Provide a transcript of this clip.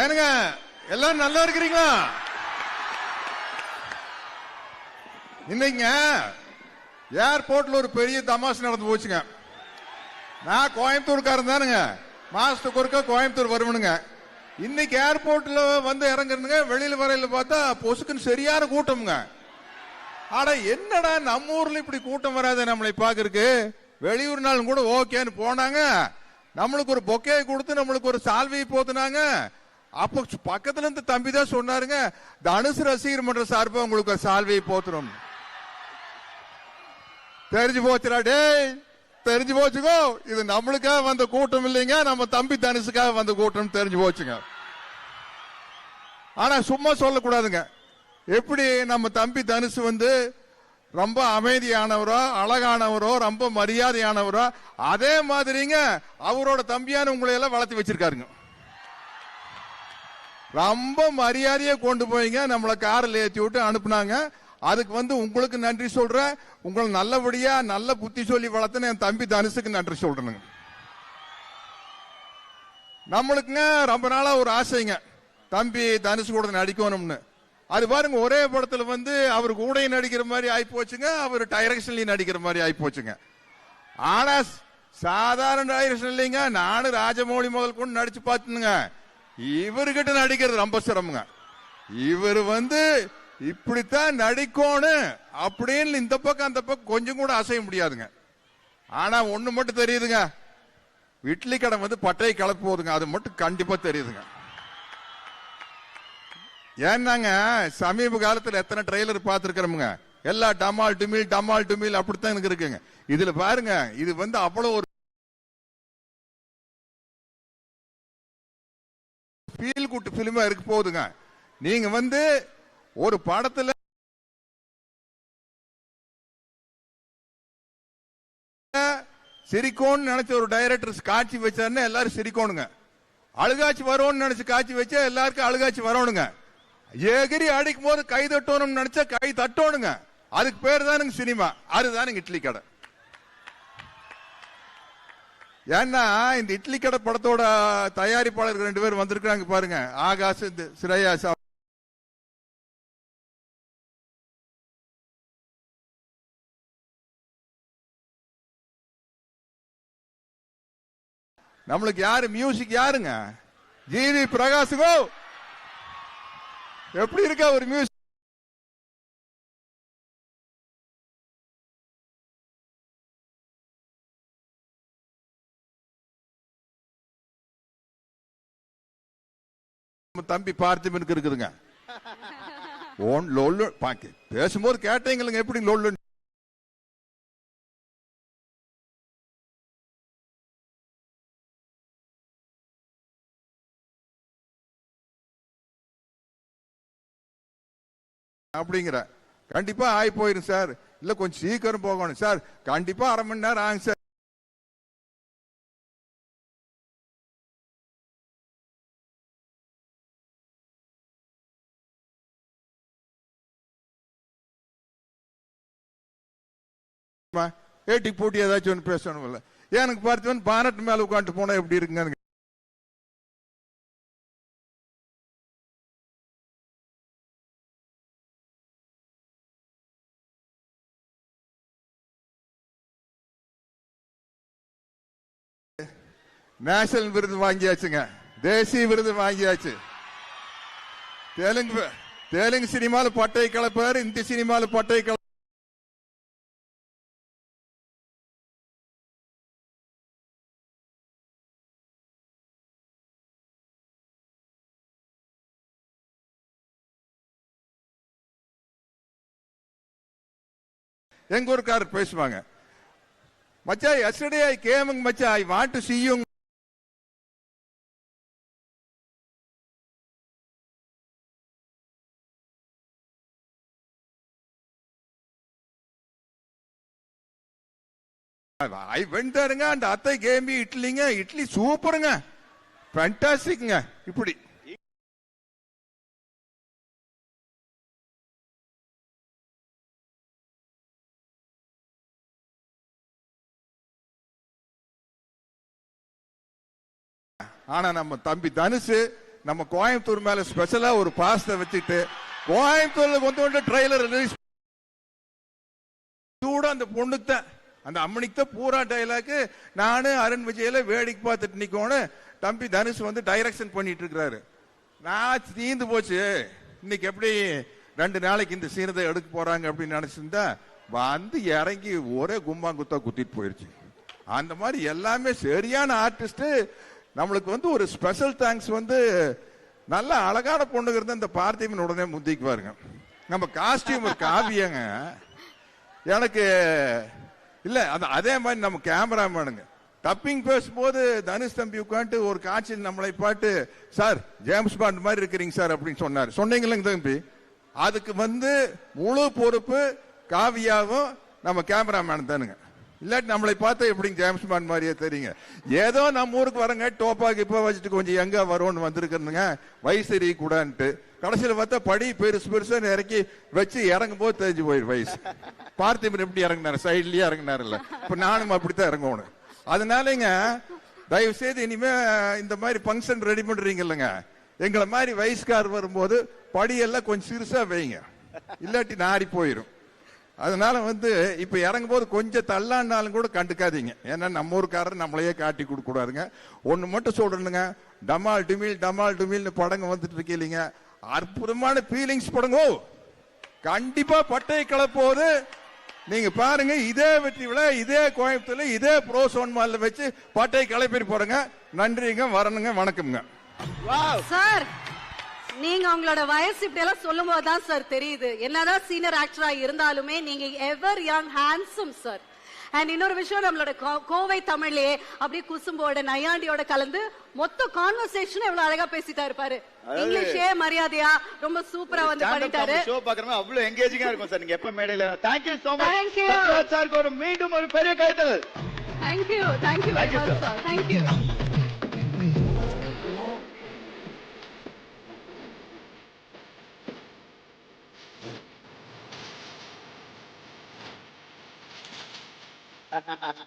ஏனுங்க எல்லாரும் நல்லா இருக்கிறீங்களா? இன்னைங்க ஏர்போர்ட்ல ஒரு பெரிய தமாஷ் நடந்து போச்சுங்க. நான் கோயம்புத்தூர்காரன் தானுங்க, மாசத்துக்கு ஒருக்கா கோயம்புத்தூர் வருவனுங்க. இன்னைக்கு ஏர்போர்ட்ல வந்து இறங்குறதுங்க, வெளியில வரையில பார்த்தா பொசுக்குன்னு சரியான கூட்டம்ங்க. ஆனா என்னடா நம்ம ஊர்ல இப்படி கூட்டம் வராது நம்மளை பாக்குறதுக்கு. வெளியூர் நாளும் கூட ஓகேன்னு போனாங்க, நம்மளுக்கு ஒரு பொக்கே கொடுத்து நம்மளுக்கு ஒரு சால்வையை போத்துனாங்க. அப்ப பக்கத்துல இருந்து தம்பி தான் சொன்னாருங்க, தனுசு ரசிகர் மன்ற சார்பா உங்களுக்கு ஒரு சால்வையை போத்துறோம். தெரிஞ்சு போச்சுடா டேய், தெரிஞ்சு போச்சுக்கோ, இது நம்மளுக்காக வந்த கூட்டம் இல்லைங்க, நம்ம தம்பி தனுசுக்காக வந்த கூட்டம் தெரிஞ்சு போச்சுங்க. ஆனா சும்மா சொல்லக்கூடாதுங்க. எப்படி நம்ம தம்பி தனுசு வந்து ரொம்ப அமைதியானவரோ அழகானவரோ ரொம்ப மரியாதையானவரோ, அதே மாதிரிங்க அவரோட தம்பியான உங்களை எல்லாம் வளர்த்து வச்சிருக்காருங்க. ரொம்ப மரியாதையை கொண்டு போய்ங்க நம்மளை காரில் ஏற்றி விட்டு அனுப்புனாங்க. அதுக்கு வந்து உங்களுக்கு நன்றி சொல்றேன். உங்களை நல்லபடியா நல்ல புத்தி சொல்லி வளர்த்து என் தம்பி தனுசுக்கு நன்றி சொல்றேனுங்க. நம்மளுக்குங்க ரொம்ப நாளா ஒரு ஆசைங்க, தம்பி தனுசு கூட நடிக்கணும்னு. அது பாருங்க, ஒரே படத்துல வந்து அவர் கூட நடிக்கிற மாதிரி ஆயி போச்சுங்க, அவர் டைரக்ஷன்லயும் நடிக்கிற மாதிரி ஆயி போச்சுங்க. ஆனா சாதாரண டைரக்ஷன் இல்லைங்க, நானும் ராஜமௌழி முதல் கொண்டு நடிச்சு பார்த்துங்க. இவர்கிட்ட நடிக்கிறது ரொம்ப சிரமங்க. இவர் வந்து இப்படித்தான் நடிக்கணும் அப்படின்னு இந்த பக்கம் அந்த பக்கம் கொஞ்சம் கூட அசைய முடியாதுங்க. ஆனா ஒண்ணு மட்டும் தெரியுதுங்க, இட்லி கடை வந்து பட்டையை கலப்பு போகுதுங்க, அது மட்டும் கண்டிப்பா தெரியுதுங்க. ஏன்னாங்க சமீப காலத்தில் எத்தனை ட்ரெய்லர் பார்த்திருக்கிறோமுங்க, எல்லா டமால் டுமில் டமால் டுமில் அப்படித்தான் எனக்கு இருக்குங்க. இதுல பாருங்க, இது வந்து அவ்வளவு ஒரு ஃபீல் குட் பிலிமா இருக்கு போகுதுங்க. நீங்க வந்து ஒரு படத்துல சிரிக்கோன்னு நினைச்ச ஒரு டைரக்டர் காட்சி வச்சாருன்னா எல்லாரும் சிரிக்கணுங்க. அழுகாட்சி வரும்னு நினைச்சு காட்சி வச்சா எல்லாருக்கும் அழுகாட்சி வரணுங்க. எகிரி அடிக்கும் போது கை தட்டணும்னு நினைச்சா கை தட்டணுங்க. அதுக்கு பேர் தானுங்க சினிமா, அதுதானுங்க இட்லி கடை. ஏன்னா இந்த இட்லி கடை படத்தோட தயாரிப்பாளர்கள் 2 பேர் வந்திருக்காங்க பாருங்க, ஆகாஷ் ஸ்ரேயாஸ். நம்மளுக்கு யாரு மியூசிக் யாருங்க? ஜிவி பிரகாஷுகோ. எப்படி இருக்கா ஒரு மியூசிக்? தம்பி பார்த்திபனுக்கு இருக்குதுங்க. பேசும்போது கேட்டீங்களுங்க எப்படி லொல்லு. அப்படிங்கிற கண்டிப்பா ஆகி போயிரும் சார். இல்ல கொஞ்சம் சீக்கிரம் போகணும் சார், கண்டிப்பா அரை மணி நேரம் ஆகும் சார். ஏட்டி போட்டி ஏதாச்சும் ஒன்று பேசணும் இல்ல, எனக்கு பார்த்து பானட்டு மேல உட்காந்து போனா எப்படி இருக்குங்க? நேஷனல் விருது வாங்கியாச்சுங்க, தேசிய விருது வாங்கியாச்சு. தெலுங்கு சினிமால பட்டை கலப்பாரு, இந்திய சினிமால பட்டை கல. எங்க ஊருக்காரர் பேசுவாங்க, மச்சா yesterday I came மச்சா, I want to see you. I went there and அத்தை gave me இட்லிங்க, இட்லி சூப்பருங்க, ஃபேண்டாஸ்டிக்ங்க. இப்படி ஆனா நம்ம தம்பி தனுசு நம்ம கோயம்புத்தூர் மேல ஸ்பெஷலா ஒரு பாசத்தை வச்சுட்டு கோயம்புத்தூர்ல கொண்டு ட்ரெய்லர் ரிலீஸ் கூட அந்த பொண்ணுக்கு அந்த அம்மனிக்கு பூரா டைலாக் நானு அருண் விஜயில வேடிக்கை பார்த்துட்டு நிக்கோன்னு தம்பி தனுஷ் வந்து டைரக்ஷன் பண்ணிட்டு இருக்கிறாரு. நான் தீந்து போச்சு இன்னைக்கு எப்படி 2 நாளைக்கு இந்த சீனத்தை எடுக்க போறாங்க அப்படின்னு நினைச்சிருந்தா வந்து இறங்கி ஒரே கும்பாங்குத்தா குத்திட்டு போயிருச்சு. அந்த மாதிரி எல்லாமே சரியான ஆர்டிஸ்ட். நம்மளுக்கு வந்து ஒரு ஸ்பெஷல் தேங்க்ஸ் வந்து நல்ல அழகான பொண்ணுங்க இருந்தா இந்த பார்த்திபன் உடனே முந்திக்குவாருங்க. நம்ம காஸ்டியூமர் காவியங்க எனக்கு இல்ல அதே மாதிரி நம்ம கேமராமேனுங்க டப்பிங் பேசும்போது தனுஷ் தம்பி உட்காந்து ஒரு காட்சியில் நம்மளை பாட்டு சார் ஜேம்ஸ் பாண்ட் மாதிரி இருக்கிறீங்க சார் அப்படின்னு சொன்னார். சொன்னீங்களேங்க தம்பி, அதுக்கு வந்து முழு பொறுப்பு காவியாவும் நம்ம கேமராமேன் தானுங்க. இல்லாட்டி நம்மளை பார்த்தா எப்படிங்க ஜேம்ஸ் பாண்ட் மாதிரியே தெரியுங்க. ஏதோ நம்ம ஊருக்கு வரங்க டோப்பா கிப்பா வச்சுட்டு கொஞ்சம் எங்க வரும்னு வந்திருக்கிறதுங்க வயசு கூடான்ட்டு. கடைசியில் பார்த்தா படி பெருசு பெருசா இறக்கி வச்சு இறங்கும் போது தெரிஞ்சு போயிரு வயசு. பார்த்திபன் எப்படி இறங்கினாரு, சைட்லயே இறங்கினாரு இல்ல. இப்ப நானும் அப்படித்தான் இறங்கணும். அதனாலங்க தயவு செய்து இனிமே இந்த மாதிரி பங்கன் ரெடி பண்றீங்க இல்லைங்க, எங்களை மாதிரி வயசுக்கார் வரும்போது படியெல்லாம் கொஞ்சம் சிறுசா வைங்க, இல்லாட்டி நாரி போயிடும். அதனால வந்து இப்ப இறங்கும் போது கொஞ்சம் தள்ளாண்டாலும் கூட கண்டுக்காதீங்க. ஏன்னா நம்ம ஊருக்காரர் நம்மளையே காட்டி கொடுக்க கூடாதுங்க. ஒண்ணு மட்டும் சொல்றேனுங்க, டமால் டுமில் படங்க வந்துட்டு இருக்கீங்க, அற்புதமான ஃபீலிங்ஸ் படங்க. கண்டிப்பா பட்டையை கலப்போது நீங்க பாருங்க. இதே வெற்றி விழா இதே கோயம்புத்தூர்ல இதே ப்ரோசோன் மால்ல வச்சு பட்டையை கிளப்பிட்டு போறேங்க. நன்றிங்க, வரணுங்க, வணக்கம்ங்க. சார் நீங்க உங்களோட வயசு இப்படி எல்லாம் சொல்லும் போதுதான் சார் தெரியுது, என்னதான் சீனியர் ஆக்டரா இருந்தாலுமே நீங்க எவர் யங் ஹேண்ட்ஸம் சார். அண்ட் இன்னொரு விஷயம், நம்மளோட கோவை தமிழ்லயே அப்படியே குசும்போட நையாண்டியோட கலந்து மொத்த கான்வர்சேஷன் எவ்வளவு அழகா பேசிட்டா இருப்பாரு. இங்கிலீஷே மரியாதையா ரொம்ப சூப்பரா வந்து பண்ணிட்டாரு. ஷோ பாக்குறோம், அவ்வளவு எங்கேஜிங்கா இருக்கும் சார். நீங்க எப்ப மேடையில thank you so much sir. ஒரு மீண்டும் ஒரு பெரிய கைத்தல். Thank you very much sir. Thank you. Ha ha ha.